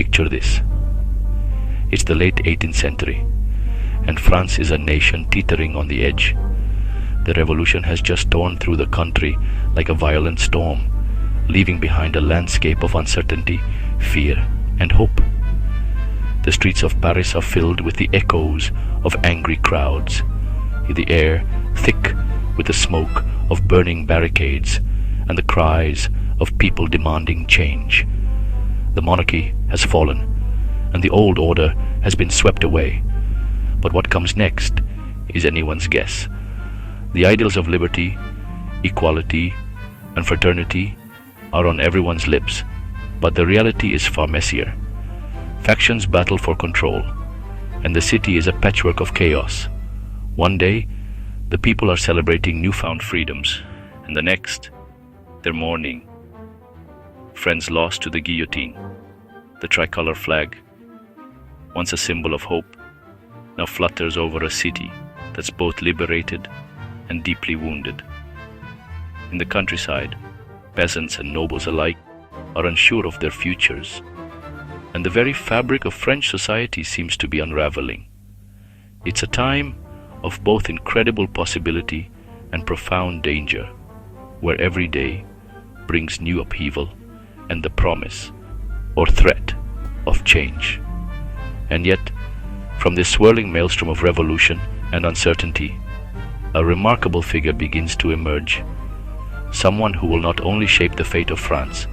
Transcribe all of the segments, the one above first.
Picture this. It's the late 18th century, and France is a nation teetering on the edge. The revolution has just torn through the country like a violent storm, leaving behind a landscape of uncertainty, fear, and hope. The streets of Paris are filled with the echoes of angry crowds, the air thick with the smoke of burning barricades and the cries of people demanding change. The monarchy has fallen, and the old order has been swept away. But what comes next is anyone's guess. The ideals of liberty, equality, and fraternity are on everyone's lips, but the reality is far messier. Factions battle for control, and the city is a patchwork of chaos. One day, the people are celebrating newfound freedoms, and the next, they're mourning. Friends lost to the guillotine. The tricolor flag, once a symbol of hope, now flutters over a city that's both liberated and deeply wounded. In the countryside, peasants and nobles alike are unsure of their futures, and the very fabric of French society seems to be unraveling. It's a time of both incredible possibility and profound danger, where every day brings new upheaval and the promise or threat of change. And yet, from this swirling maelstrom of revolution and uncertainty, a remarkable figure begins to emerge, someone who will not only shape the fate of France,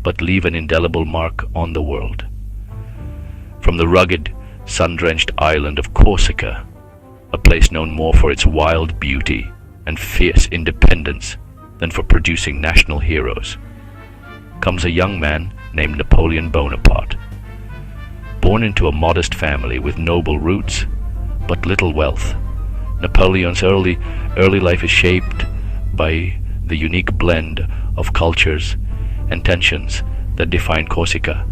but leave an indelible mark on the world. From the rugged, sun-drenched island of Corsica, a place known more for its wild beauty and fierce independence than for producing national heroes, comes a young man named Napoleon Bonaparte. Born into a modest family with noble roots, but little wealth, Napoleon's early life is shaped by the unique blend of cultures and tensions that define Corsica,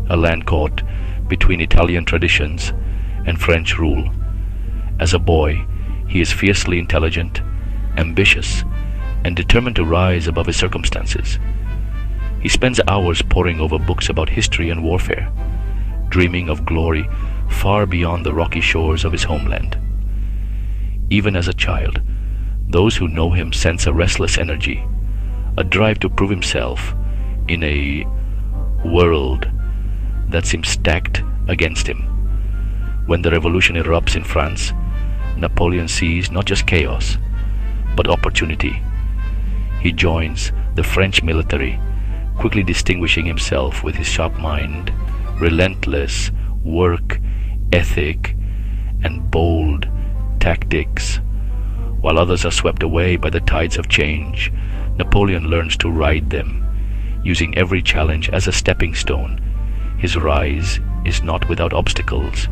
a land caught between Italian traditions and French rule. As a boy, he is fiercely intelligent, ambitious, and determined to rise above his circumstances. He spends hours poring over books about history and warfare, dreaming of glory far beyond the rocky shores of his homeland. Even as a child, those who know him sense a restless energy, a drive to prove himself in a world that seems stacked against him. When the revolution erupts in France, Napoleon sees not just chaos, but opportunity. He joins the French military, quickly distinguishing himself with his sharp mind, relentless work ethic, and bold tactics. While others are swept away by the tides of change, Napoleon learns to ride them, using every challenge as a stepping stone. His rise is not without obstacles.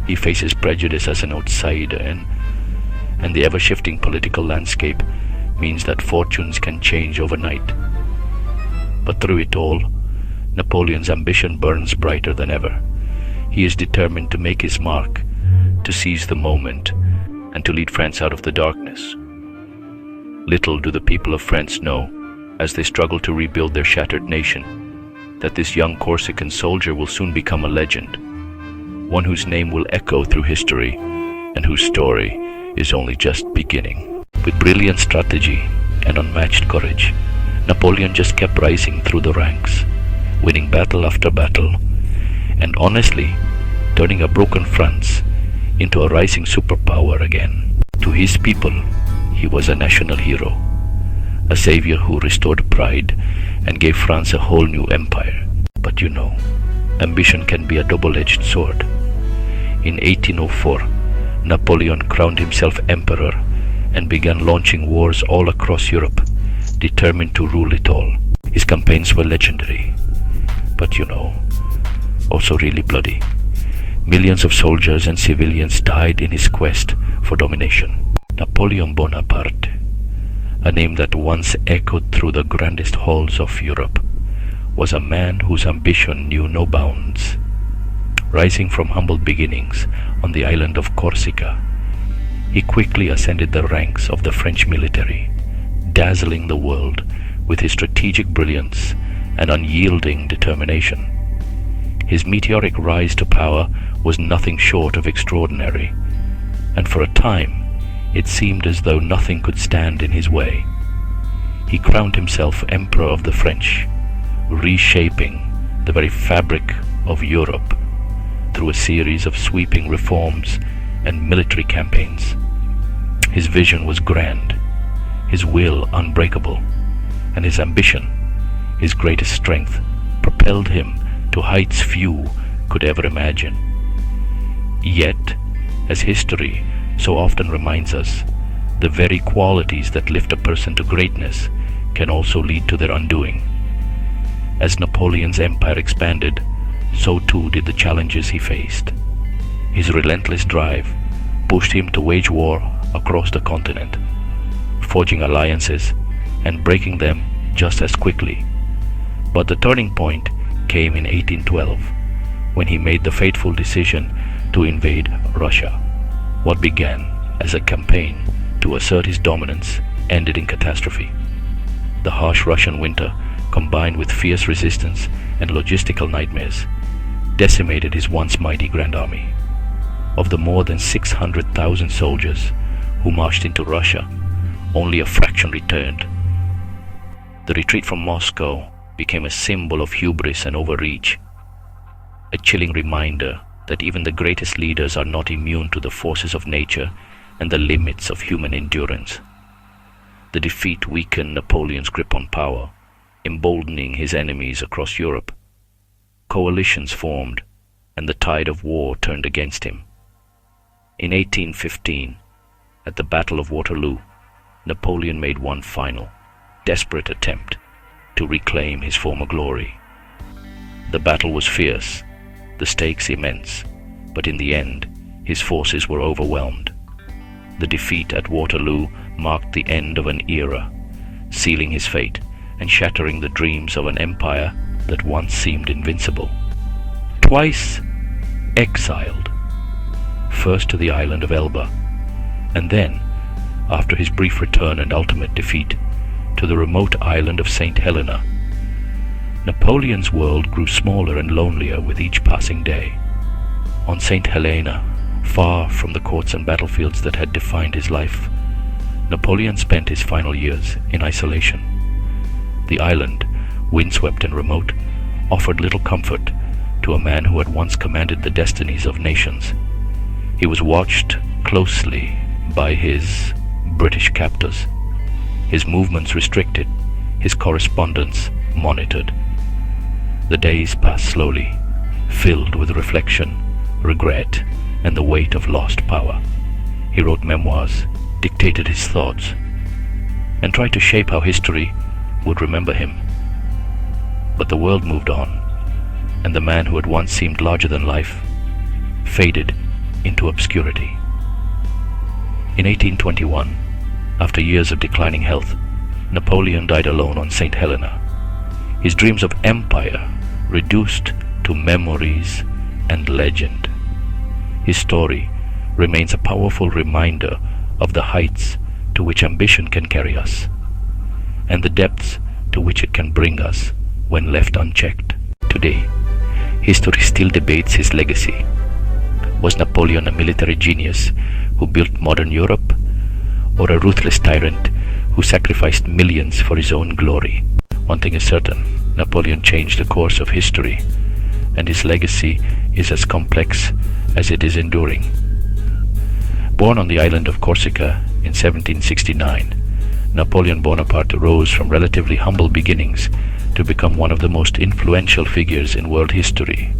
He faces prejudice as an outsider, and the ever-shifting political landscape means that fortunes can change overnight. But through it all, Napoleon's ambition burns brighter than ever. He is determined to make his mark, to seize the moment, and to lead France out of the darkness. Little do the people of France know, as they struggle to rebuild their shattered nation, that this young Corsican soldier will soon become a legend, one whose name will echo through history, and whose story is only just beginning. With brilliant strategy and unmatched courage, Napoleon just kept rising through the ranks, winning battle after battle, and honestly turning a broken France into a rising superpower again. To his people, he was a national hero, a savior who restored pride and gave France a whole new empire. But you know, ambition can be a double-edged sword. In 1804, Napoleon crowned himself emperor and began launching wars all across Europe, determined to rule it all. His campaigns were legendary, but you know, also really bloody. Millions of soldiers and civilians died in his quest for domination. Napoleon Bonaparte, a name that once echoed through the grandest halls of Europe, was a man whose ambition knew no bounds. Rising from humble beginnings on the island of Corsica, he quickly ascended the ranks of the French military, dazzling the world with his strategic brilliance and unyielding determination. His meteoric rise to power was nothing short of extraordinary, and for a time it seemed as though nothing could stand in his way. He crowned himself Emperor of the French, reshaping the very fabric of Europe through a series of sweeping reforms and military campaigns. His vision was grand, his will unbreakable, and his ambition, his greatest strength, propelled him to heights few could ever imagine. Yet, as history so often reminds us, the very qualities that lift a person to greatness can also lead to their undoing. As Napoleon's empire expanded, so too did the challenges he faced. His relentless drive pushed him to wage war across the continent, forging alliances and breaking them just as quickly. But the turning point came in 1812, when he made the fateful decision to invade Russia. What began as a campaign to assert his dominance ended in catastrophe. The harsh Russian winter, combined with fierce resistance and logistical nightmares, decimated his once mighty Grand Army. Of the more than 600,000 soldiers who marched into Russia, only a fraction returned. The retreat from Moscow became a symbol of hubris and overreach, a chilling reminder that even the greatest leaders are not immune to the forces of nature and the limits of human endurance. The defeat weakened Napoleon's grip on power, emboldening his enemies across Europe. Coalitions formed, and the tide of war turned against him. In 1815, at the Battle of Waterloo, Napoleon made one final, desperate attempt to reclaim his former glory. The battle was fierce, the stakes immense, but in the end, his forces were overwhelmed. The defeat at Waterloo marked the end of an era, sealing his fate and shattering the dreams of an empire that once seemed invincible. Twice exiled, first to the island of Elba, and then, after his brief return and ultimate defeat, to the remote island of St. Helena, Napoleon's world grew smaller and lonelier with each passing day. On St. Helena, far from the courts and battlefields that had defined his life, Napoleon spent his final years in isolation. The island, windswept and remote, offered little comfort to a man who had once commanded the destinies of nations. He was watched closely by his British captors, his movements restricted, his correspondence monitored. The days passed slowly, filled with reflection, regret, and the weight of lost power. He wrote memoirs, dictated his thoughts, and tried to shape how history would remember him. But the world moved on, and the man who had once seemed larger than life faded into obscurity. In 1821, after years of declining health, Napoleon died alone on St. Helena, his dreams of empire reduced to memories and legend. His story remains a powerful reminder of the heights to which ambition can carry us, and the depths to which it can bring us when left unchecked. Today, history still debates his legacy. Was Napoleon a military genius who built modern Europe, or a ruthless tyrant who sacrificed millions for his own glory? One thing is certain, Napoleon changed the course of history, and his legacy is as complex as it is enduring. Born on the island of Corsica in 1769, Napoleon Bonaparte rose from relatively humble beginnings to become one of the most influential figures in world history.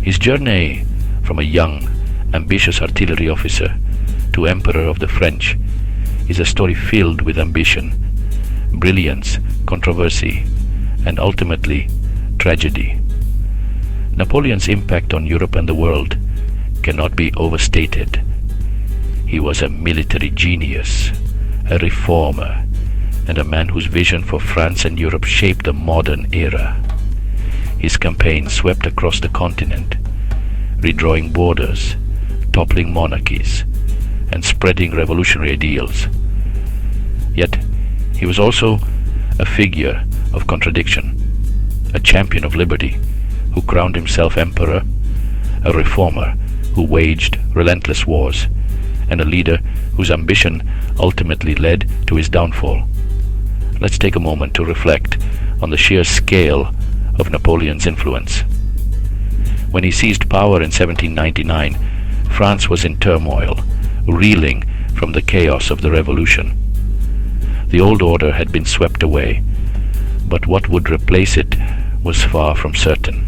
His journey from a young, ambitious artillery officer to Emperor of the French is a story filled with ambition, brilliance, controversy, and ultimately tragedy. Napoleon's impact on Europe and the world cannot be overstated. He was a military genius, a reformer, and a man whose vision for France and Europe shaped the modern era. His campaign swept across the continent, redrawing borders, toppling monarchies, and spreading revolutionary ideals. Yet, he was also a figure of contradiction, a champion of liberty, who crowned himself emperor, a reformer who waged relentless wars, and a leader whose ambition ultimately led to his downfall. Let's take a moment to reflect on the sheer scale of Napoleon's influence. When he seized power in 1799, France was in turmoil, reeling from the chaos of the revolution. The old order had been swept away, but what would replace it was far from certain.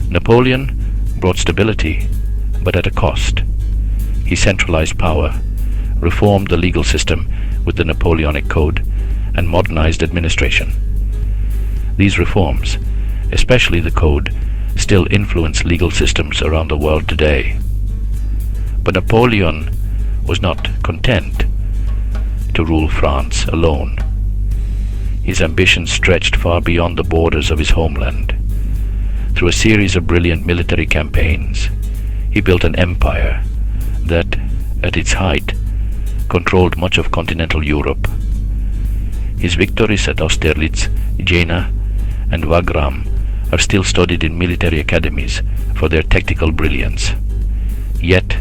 Napoleon brought stability, but at a cost. He centralized power, reformed the legal system with the Napoleonic Code, and modernized administration. These reforms, especially the Code, still influence legal systems around the world today. But Napoleon was not content to rule France alone. His ambition stretched far beyond the borders of his homeland. Through a series of brilliant military campaigns, he built an empire that, at its height, controlled much of continental Europe. His victories at Austerlitz, Jena, and Wagram are still studied in military academies for their tactical brilliance. Yet,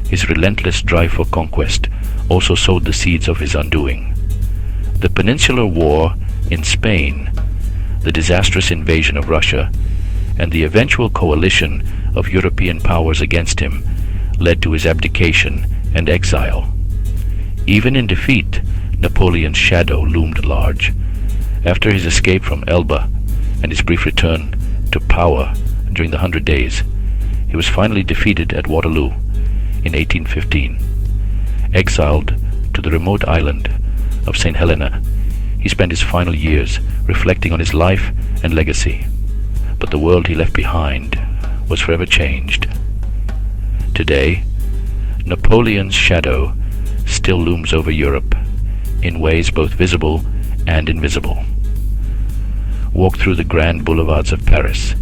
his relentless drive for conquest also sowed the seeds of his undoing. The Peninsular War in Spain, the disastrous invasion of Russia, and the eventual coalition of European powers against him led to his abdication and exile. Even in defeat, Napoleon's shadow loomed large. After his escape from Elba and his brief return to power during the 100 Days, he was finally defeated at Waterloo in 1815. Exiled to the remote island of St. Helena, he spent his final years reflecting on his life and legacy. But the world he left behind was forever changed. Today, Napoleon's shadow still looms over Europe in ways both visible and invisible. Walk through the grand boulevards of Paris,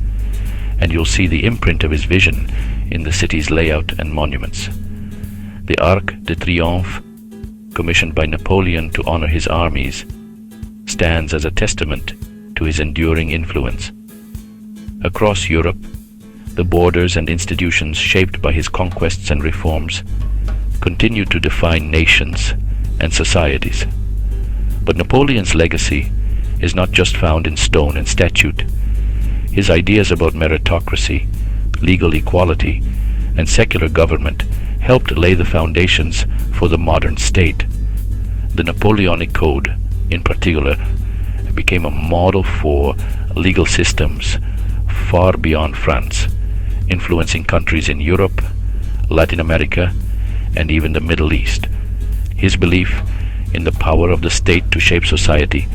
and you'll see the imprint of his vision in the city's layout and monuments. The Arc de Triomphe, commissioned by Napoleon to honor his armies, stands as a testament to his enduring influence. Across Europe, the borders and institutions shaped by his conquests and reforms continue to define nations and societies. But Napoleon's legacy is not just found in stone and statute. His ideas about meritocracy, legal equality, and secular government helped lay the foundations for the modern state. The Napoleonic Code, in particular, became a model for legal systems far beyond France, influencing countries in Europe, Latin America, and even the Middle East. His belief in the power of the state to shape society,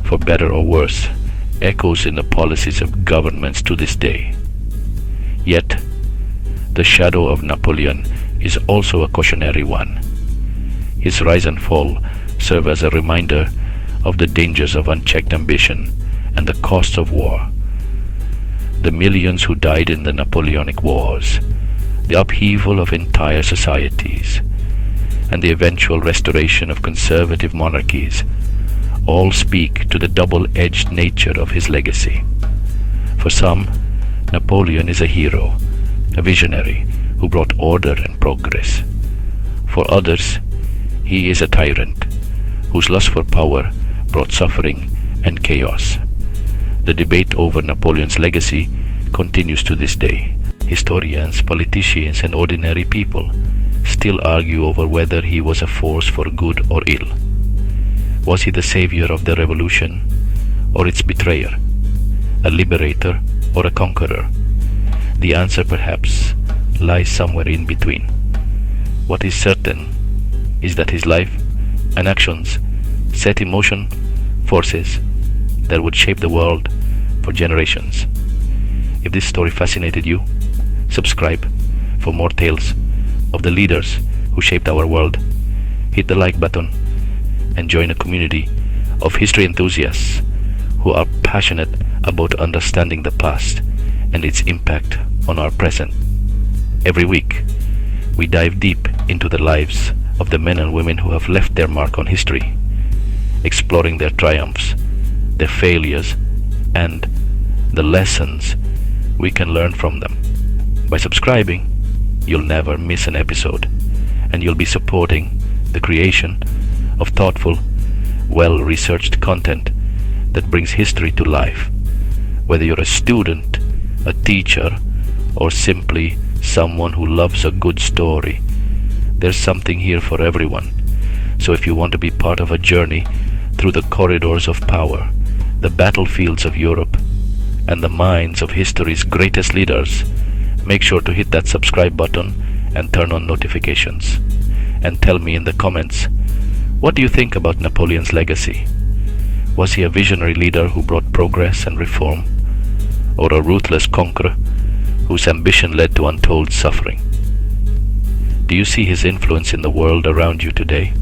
for better or worse, echoes in the policies of governments to this day. Yet, the shadow of Napoleon is also a cautionary one. His rise and fall serve as a reminder of the dangers of unchecked ambition and the costs of war. The millions who died in the Napoleonic Wars, the upheaval of entire societies, and the eventual restoration of conservative monarchies all speak to the double-edged nature of his legacy. For some, Napoleon is a hero, a visionary who brought order and progress. For others, he is a tyrant whose lust for power brought suffering and chaos. The debate over Napoleon's legacy continues to this day. Historians, politicians, and ordinary people still argue over whether he was a force for good or ill. Was he the savior of the revolution or its betrayer, a liberator or a conqueror? The answer perhaps lies somewhere in between. What is certain is that his life and actions set in motion forces that would shape the world for generations. If this story fascinated you, subscribe for more tales of the leaders who shaped our world. Hit the like button and join a community of history enthusiasts who are passionate about understanding the past and its impact on our present. Every week, we dive deep into the lives of the men and women who have left their mark on history, exploring their triumphs, their failures, and the lessons we can learn from them. By subscribing, you'll never miss an episode, and you'll be supporting the creation of thoughtful, well-researched content that brings history to life. Whether you're a student, a teacher, or simply someone who loves a good story, there's something here for everyone. So if you want to be part of a journey through the corridors of power, the battlefields of Europe, and the minds of history's greatest leaders, make sure to hit that subscribe button and turn on notifications. And tell me in the comments, what do you think about Napoleon's legacy? Was he a visionary leader who brought progress and reform, or a ruthless conqueror whose ambition led to untold suffering? Do you see his influence in the world around you today?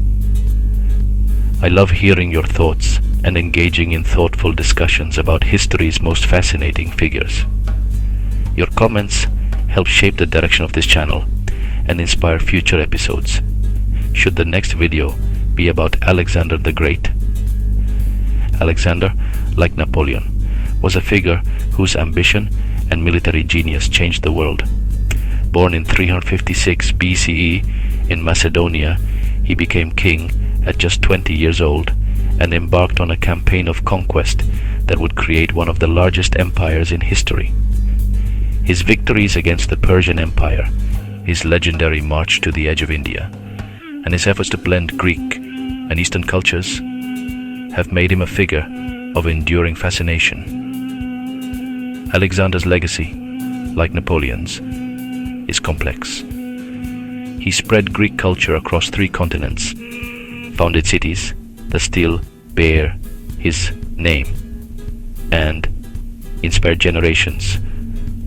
I love hearing your thoughts and engaging in thoughtful discussions about history's most fascinating figures. Your comments help shape the direction of this channel and inspire future episodes. Should the next video be about Alexander the Great? Alexander, like Napoleon, was a figure whose ambition and military genius changed the world. Born in 356 BCE in Macedonia, he became king at just 20 years old and embarked on a campaign of conquest that would create one of the largest empires in history. His victories against the Persian Empire, his legendary march to the edge of India, and his efforts to blend Greek and Eastern cultures have made him a figure of enduring fascination. Alexander's legacy, like Napoleon's, is complex. He spread Greek culture across 3 continents, founded cities that still bear his name, and inspired generations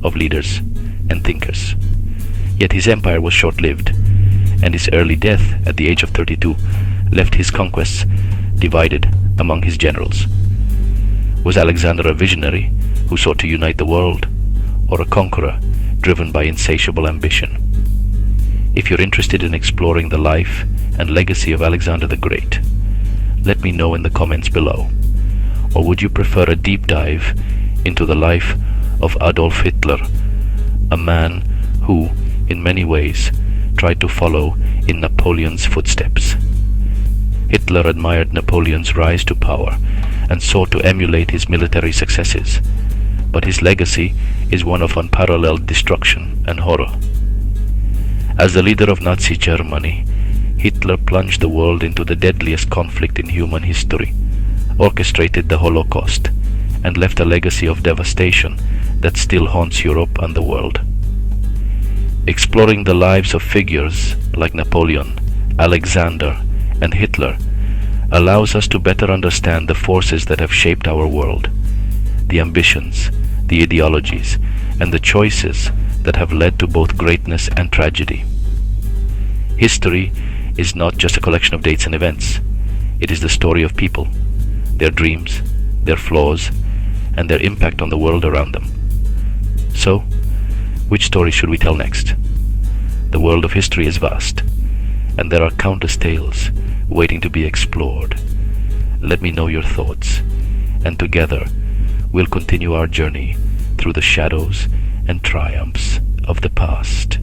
of leaders and thinkers. Yet his empire was short-lived, and his early death at the age of 32 left his conquests divided among his generals. Was Alexander a visionary who sought to unite the world, or a conqueror driven by insatiable ambition? If you're interested in exploring the life and legacy of Alexander the Great, let me know in the comments below. Or would you prefer a deep dive into the life of Adolf Hitler, a man who, in many ways, tried to follow in Napoleon's footsteps? Hitler admired Napoleon's rise to power and sought to emulate his military successes, but his legacy is one of unparalleled destruction and horror. As the leader of Nazi Germany, Hitler plunged the world into the deadliest conflict in human history, orchestrated the Holocaust, and left a legacy of devastation that still haunts Europe and the world. Exploring the lives of figures like Napoleon, Alexander, and Hitler allows us to better understand the forces that have shaped our world, the ambitions, the ideologies, and the choices that have led to both greatness and tragedy. History is not just a collection of dates and events. It is the story of people, their dreams, their flaws, and their impact on the world around them. So, which story should we tell next? The world of history is vast, and there are countless tales waiting to be explored. Let me know your thoughts, and together we'll continue our journey through the shadows and triumphs of the past.